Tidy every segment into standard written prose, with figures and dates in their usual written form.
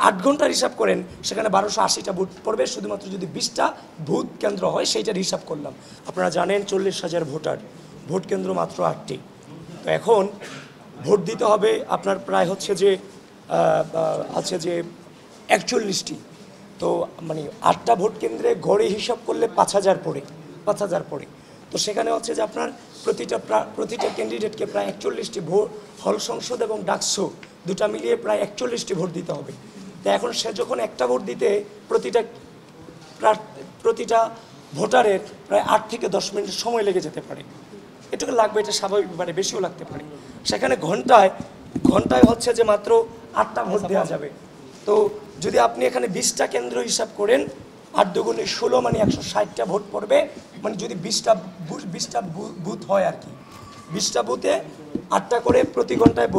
8 ঘন্টার হিসাব করেন সেখানে 1280টা ভোট পড়বে, শুধুমাত্র যদি 20টা ভোট কেন্দ্র হয় সেইটার হিসাব করলাম। আপনারা জানেন 40,000 ভোটার, ভোট কেন্দ্র মাত্র 8টি। তো এখন ভোট দিতে হবে আপনার প্রায় হচ্ছে যে 41টি। তো মানে 8টা ভোট কেন্দ্রে গড়ে হিসাব করলে 5,000 পড়ে। তো সেখানে হচ্ছে যে আপনার প্রতিটা ক্যান্ডিডেটকে প্রায় 41টি ভোট, হল সংসদ এবং ডাকসু দুটা মিলিয়ে প্রায় 41টি ভোট দিতে হবে। তো এখন সে যখন একটা ভোট দিতে প্রতিটা ভোটারের প্রায় 8 থেকে 10 মিনিট সময় লেগে যেতে পারে, এটুকু লাগবে, এটা স্বাভাবিক, মানে বেশিও লাগতে পারে। সেখানে ঘন্টায় হচ্ছে যে মাত্র 8টা ভোট দেওয়া যাবে। তো যদি আপনি এখানে 20টা কেন্দ্র হিসাব করেন, 8 দুগুণে 16, মানে 160টা ভোট পড়বে। মানে যদি 20টা বুথ হয় আর কি, 20টা বুথে 8টা করে প্রতি ঘন্টায়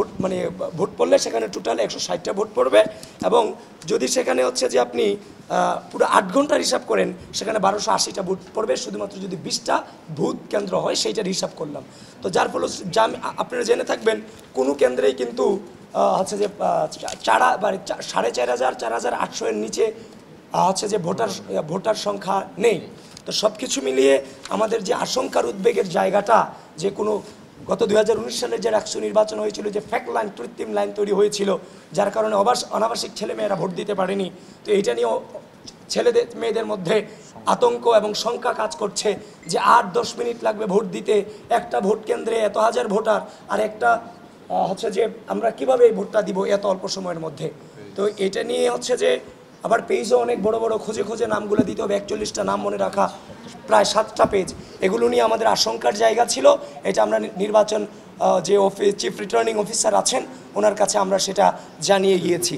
ভোট পড়লে সেখানে টোটাল 160টা ভোট পড়বে। এবং যদি সেখানে হচ্ছে যে আপনি পুরো 8 ঘন্টার হিসাব করেন সেখানে 1280টা ভোট পড়বে, শুধুমাত্র যদি 20টা ভোট কেন্দ্র হয় সেইটার হিসাব করলাম। তো যার ফলে আপনারা জেনে থাকবেন কোনো কেন্দ্রেই কিন্তু হচ্ছে যে 4,500 এর নিচে হচ্ছে যে ভোটার সংখ্যা নেই। তো সব কিছু মিলিয়ে আমাদের যে আশঙ্কার উদ্বেগের জায়গাটা, যে কোনো গত 2019 সালে যে রাষ্ট্র নির্বাচন হয়েছিল, যে ফেক লাইন, কৃত্রিম লাইন তৈরি হয়েছিল, যার কারণে অনাবাসিক ছেলেমেয়েরা ভোট দিতে পারেনি। তো এইটা নিয়েও ছেলেদের মেয়েদের মধ্যে আতঙ্ক এবং শঙ্কা কাজ করছে যে 8-10 মিনিট লাগবে ভোট দিতে, একটা ভোট কেন্দ্রে এত হাজার ভোটার, আর একটা হচ্ছে যে আমরা কিভাবে এই ভোটটা দিব এত অল্প সময়ের মধ্যে। তো এটা নিয়ে হচ্ছে যে আবার পেজও অনেক বড় বড় খুঁজে নামগুলো দিতে হবে, 41টা নাম মনে রাখা, প্রায় 7টা পেজ। এগুলো নিয়ে আমাদের আশঙ্কার জায়গা ছিল। এটা আমরা নির্বাচন যে চিফ রিটার্নিং অফিসার আছেন ওনার কাছে আমরা সেটা জানিয়ে গিয়েছি।